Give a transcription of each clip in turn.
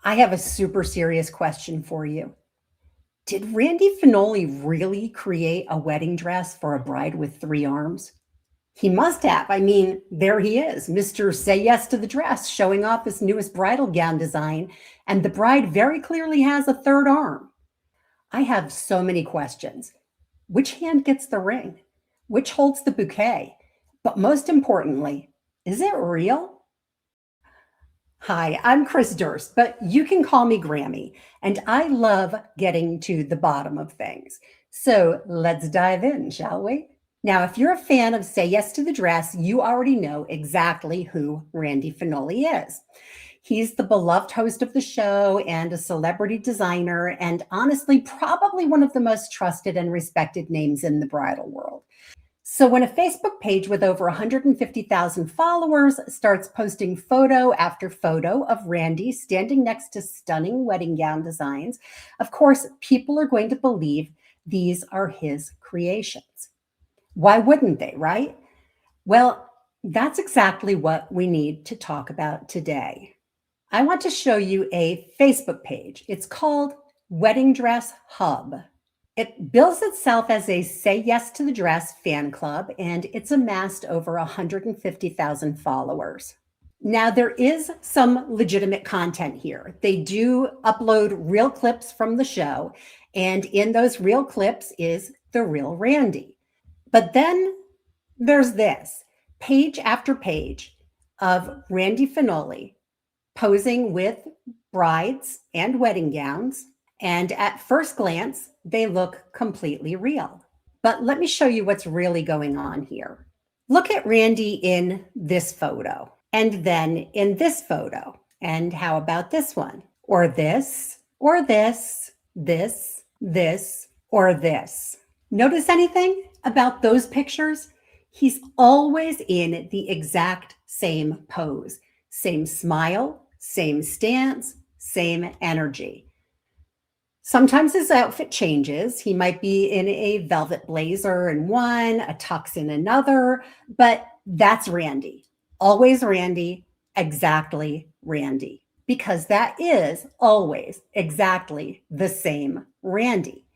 I have a super serious question for you. Did Randy Fenoli really create a wedding dress for a bride with three arms? He must have. I mean, there he is, Mr. Say Yes to the Dress, showing off his newest bridal gown design, and the bride very clearly has a third arm. I have so many questions. Which hand gets the ring? Which holds the bouquet? But most importantly, is it real? Hi, I'm Chris Durst, but you can call me Grammy, and I love getting to the bottom of things. So let's dive in, shall we? Now, if you're a fan of Say Yes to the Dress, you already know exactly who Randy Fenoli is. He's the beloved host of the show and a celebrity designer, and honestly, probably one of the most trusted and respected names in the bridal world. So when a Facebook page with over 150,000 followers starts posting photo after photo of Randy standing next to stunning wedding gown designs, of course, people are going to believe these are his creations. Why wouldn't they, right? Well, that's exactly what we need to talk about today. I want to show you a Facebook page. It's called Wedding Dress Hub. It bills itself as a Say Yes to the Dress fan club, and it's amassed over 150,000 followers. Now, there is some legitimate content here. They do upload real clips from the show, and in those real clips is the real Randy. But then there's this page after page of Randy Fenoli posing with brides and wedding gowns. And at first glance, they look completely real. But let me show you what's really going on here. Look at Randy in this photo, and then in this photo. And how about this one? Or this, or this, this, or this. Notice anything about those pictures? He's always in the exact same pose, same smile, same stance, same energy. Sometimes his outfit changes. He might be in a velvet blazer in one, a tux in another, but that's Randy. Always Randy, exactly Randy, because that is always exactly the same Randy.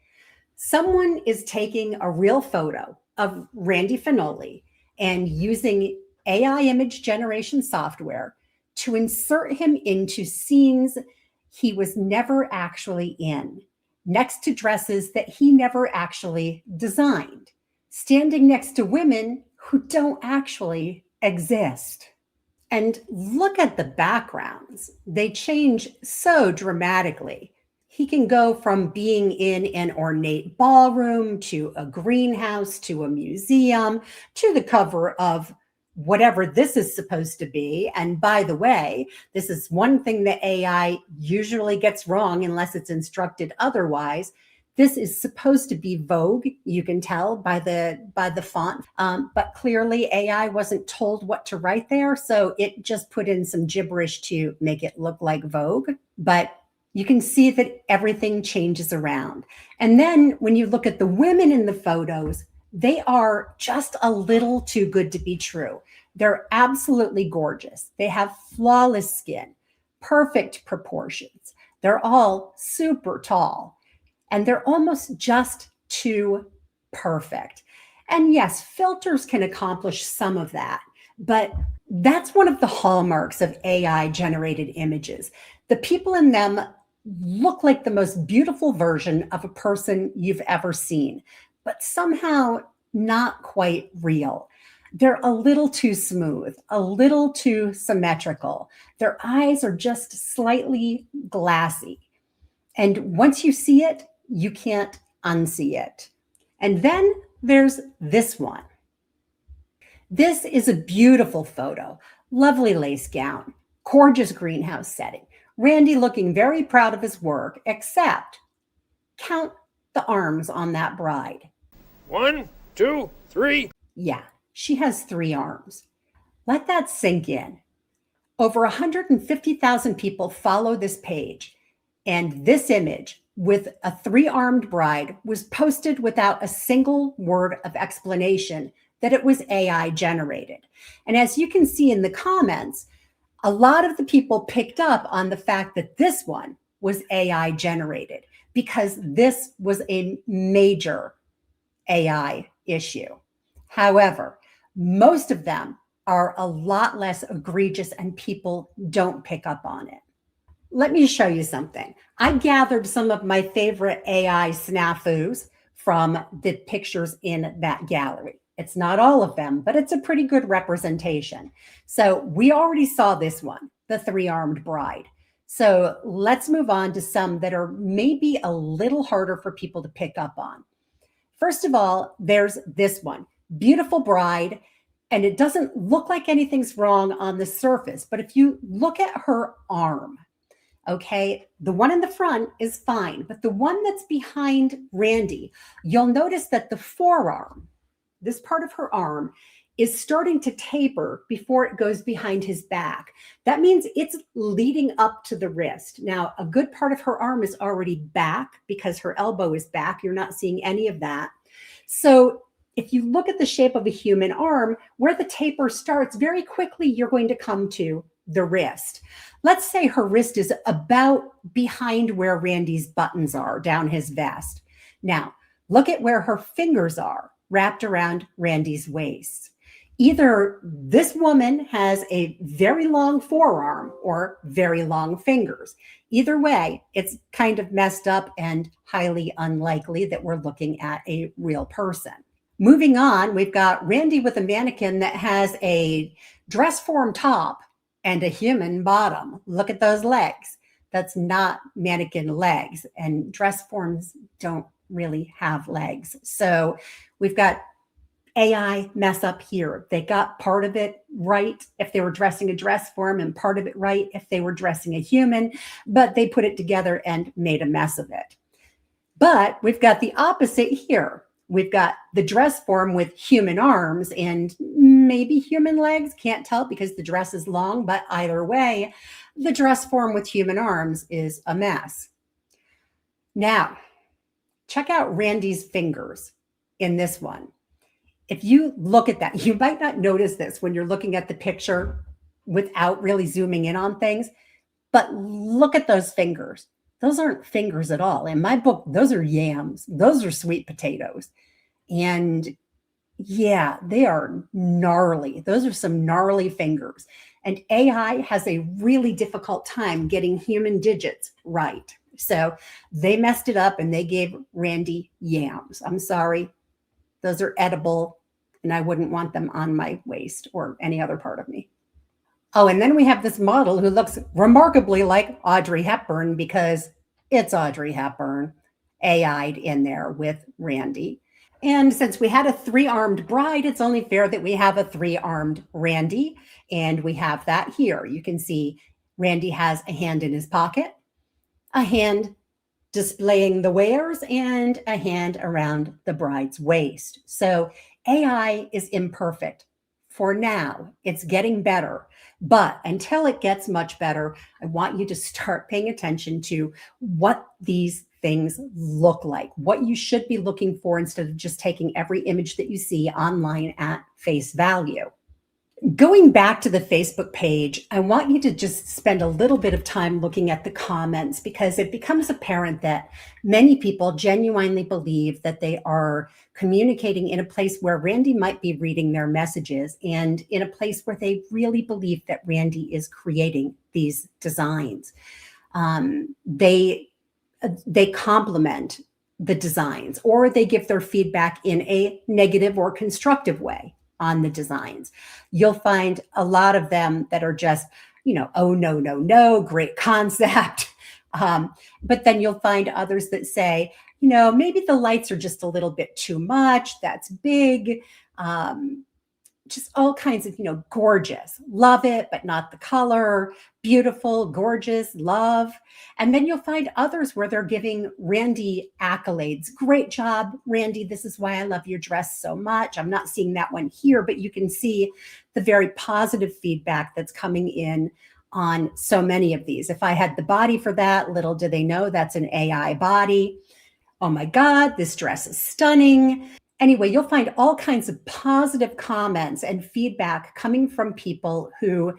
Someone is taking a real photo of Randy Fenoli and using AI image generation software to insert him into scenes he was never actually in, next to dresses that he never actually designed, standing next to women who don't actually exist. And look at the backgrounds. They change so dramatically. He can go from being in an ornate ballroom to a greenhouse to a museum to the cover of whatever this is supposed to be. And by the way, this is one thing that AI usually gets wrong unless it's instructed otherwise. This is supposed to be Vogue. You can tell by the font, but clearly AI wasn't told what to write there, so it just put in some gibberish to make it look like Vogue. But you can see that everything changes around. And then when you look at the women in the photos, they are just a little too good to be true. They're absolutely gorgeous. They have flawless skin, perfect proportions. They're all super tall, and they're almost just too perfect. And yes, filters can accomplish some of that, but that's one of the hallmarks of AI generated images. The people in them look like the most beautiful version of a person you've ever seen, but somehow not quite real. They're a little too smooth, a little too symmetrical. Their eyes are just slightly glassy. And once you see it, you can't unsee it. And then there's this one. This is a beautiful photo, lovely lace gown, gorgeous greenhouse setting. Randy looking very proud of his work, except count the arms on that bride. 1, 2, 3. Yeah, she has 3 arms. Let that sink in. Over 150,000 people follow this page, and this image with a 3-armed bride was posted without a single word of explanation that it was AI generated. And as you can see in the comments, A lot of the people picked up on the fact that this one was AI generated because this was a major AI issue. However, most of them are a lot less egregious and people don't pick up on it. Let me show you something. I gathered some of my favorite AI snafus from the pictures in that gallery. It's not all of them, but it's a pretty good representation. So we already saw this one, the three-armed bride. So let's move on to some that are maybe a little harder for people to pick up on. First of all, there's this one, beautiful bride, and it doesn't look like anything's wrong on the surface, but if you look at her arm, okay, the one in the front is fine, but the one that's behind Randy, you'll notice that the forearm, this part of her arm, is starting to taper before it goes behind his back. That means it's leading up to the wrist. Now, a good part of her arm is already back because her elbow is back. You're not seeing any of that. So if you look at the shape of a human arm, where the taper starts, very quickly you're going to come to the wrist. Let's say her wrist is about behind where Randy's buttons are, down his vest. Now, look at where her fingers are, wrapped around Randy's waist. Either this woman has a very long forearm or very long fingers. Either way, it's kind of messed up and highly unlikely that we're looking at a real person. Moving on, we've got Randy with a mannequin that has a dress form top and a human bottom. Look at those legs. That's not mannequin legs, and dress forms don't really have legs. So we've got AI mess up here. They got part of it right if they were dressing a dress form and part of it right if they were dressing a human, but they put it together and made a mess of it. But we've got the opposite here. We've got the dress form with human arms and maybe human legs, can't tell because the dress is long, but either way, the dress form with human arms is a mess. Now, check out Randy's fingers in this one. If you look at that, you might not notice this when you're looking at the picture without really zooming in on things, but look at those fingers. Those aren't fingers at all. In my book, those are yams. Those are sweet potatoes. And yeah, they are gnarly. Those are some gnarly fingers. And AI has a really difficult time getting human digits right. So they messed it up and they gave Randy yams. I'm sorry. Those are edible and I wouldn't want them on my waist or any other part of me. Oh, and then we have this model who looks remarkably like Audrey Hepburn because it's Audrey Hepburn AI'd in there with Randy. And since we had a three-armed bride, it's only fair that we have a three-armed Randy. And we have that here. You can see Randy has a hand in his pocket, a hand displaying the wares, and a hand around the bride's waist. So AI is imperfect. For now, it's getting better. But until it gets much better, I want you to start paying attention to what these things look like, what you should be looking for instead of just taking every image that you see online at face value. Going back to the Facebook page, I want you to just spend a little bit of time looking at the comments because it becomes apparent that many people genuinely believe that they are communicating in a place where Randy might be reading their messages and in a place where they really believe that Randy is creating these designs. They compliment the designs or they give their feedback in a negative or constructive way on the designs. You'll find a lot of them that are just, oh, no, great concept. But then you'll find others that say, maybe the lights are just a little bit too much. That's big. Just all kinds of, gorgeous, love it, but not the color, beautiful, gorgeous, love. And then you'll find others where they're giving Randy accolades. Great job, Randy. This is why I love your dress so much. I'm not seeing that one here, but you can see the very positive feedback that's coming in on so many of these. If I had the body for that, little do they know that's an AI body. Oh my God, this dress is stunning. Anyway, you'll find all kinds of positive comments and feedback coming from people who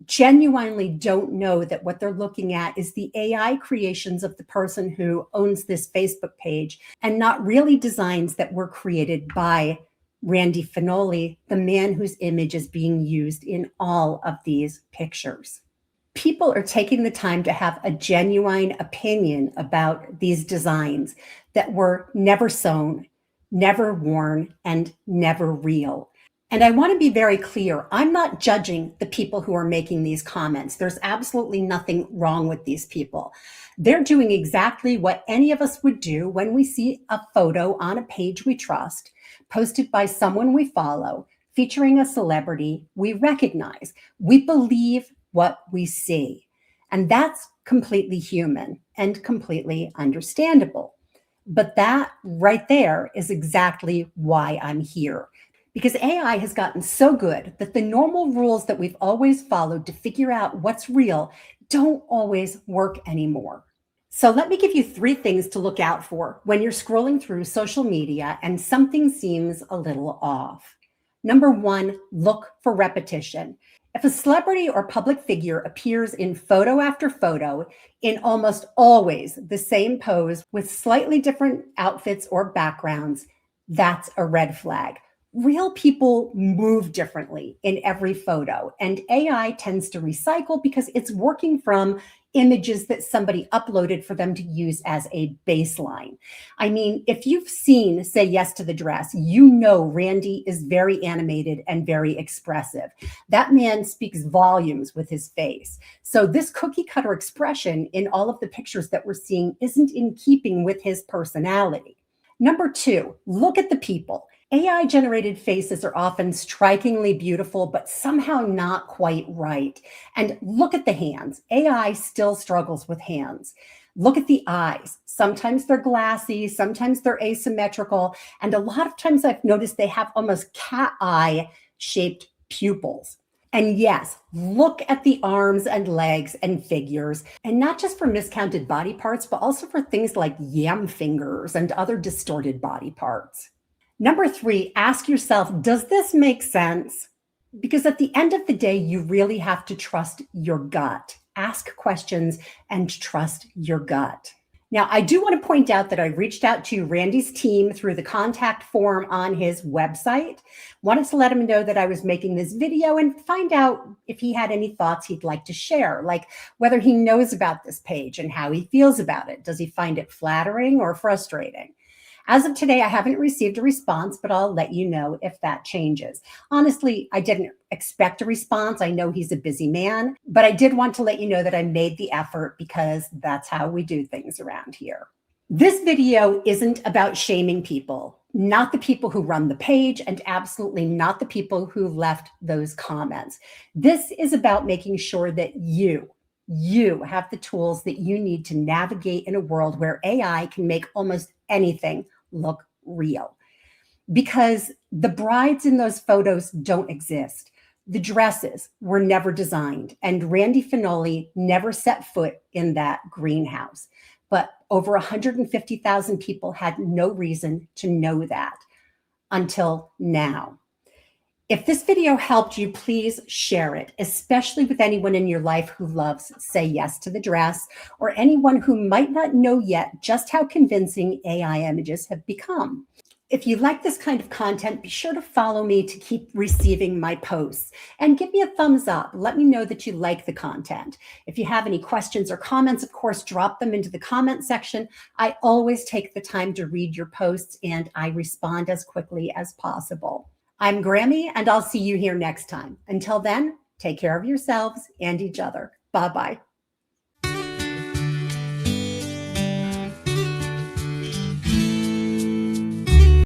genuinely don't know that what they're looking at is the AI creations of the person who owns this Facebook page and not really designs that were created by Randy Fenoli, the man whose image is being used in all of these pictures. People are taking the time to have a genuine opinion about these designs that were never sewn, never worn, and never real. And I want to be very clear. I'm not judging the people who are making these comments. There's absolutely nothing wrong with these people. They're doing exactly what any of us would do when we see a photo on a page we trust, posted by someone we follow, featuring a celebrity we recognize. We believe what we see. And that's completely human and completely understandable. But that right there is exactly why I'm here. Because AI has gotten so good that the normal rules that we've always followed to figure out what's real don't always work anymore. So let me give you 3 things to look out for when you're scrolling through social media and something seems a little off. Number 1, look for repetition. If a celebrity or public figure appears in photo after photo in almost always the same pose with slightly different outfits or backgrounds, that's a red flag. Real people move differently in every photo, and AI tends to recycle because it's working from images that somebody uploaded for them to use as a baseline. I mean, if you've seen Say Yes to the Dress, you know Randy is very animated and very expressive. That man speaks volumes with his face. So this cookie cutter expression in all of the pictures that we're seeing isn't in keeping with his personality. Number 2, look at the people. AI generated faces are often strikingly beautiful, but somehow not quite right. And look at the hands. AI still struggles with hands. Look at the eyes. Sometimes they're glassy, sometimes they're asymmetrical. And a lot of times I've noticed they have almost cat eye shaped pupils. And yes, look at the arms and legs and figures, and not just for miscounted body parts, but also for things like yam fingers and other distorted body parts. Number 3, ask yourself, does this make sense? Because at the end of the day, you really have to trust your gut. Ask questions and trust your gut. Now, I do want to point out that I reached out to Randy's team through the contact form on his website. Wanted to let him know that I was making this video and find out if he had any thoughts he'd like to share, like whether he knows about this page and how he feels about it. Does he find it flattering or frustrating? As of today, I haven't received a response, but I'll let you know if that changes. Honestly, I didn't expect a response. I know he's a busy man, but I did want to let you know that I made the effort because that's how we do things around here. This video isn't about shaming people, not the people who run the page, and absolutely not the people who left those comments. This is about making sure that you have the tools that you need to navigate in a world where AI can make almost anything look real. Because the brides in those photos don't exist. The dresses were never designed, and Randy Fenoli never set foot in that greenhouse. But over 150,000 people had no reason to know that until now. If this video helped you, please share it, especially with anyone in your life who loves Say Yes to the Dress, or anyone who might not know yet just how convincing AI images have become. If you like this kind of content, be sure to follow me to keep receiving my posts, and give me a thumbs up. Let me know that you like the content. If you have any questions or comments, of course, drop them into the comment section. I always take the time to read your posts, and I respond as quickly as possible. I'm Grammy, and I'll see you here next time. Until then, take care of yourselves and each other. Bye-bye.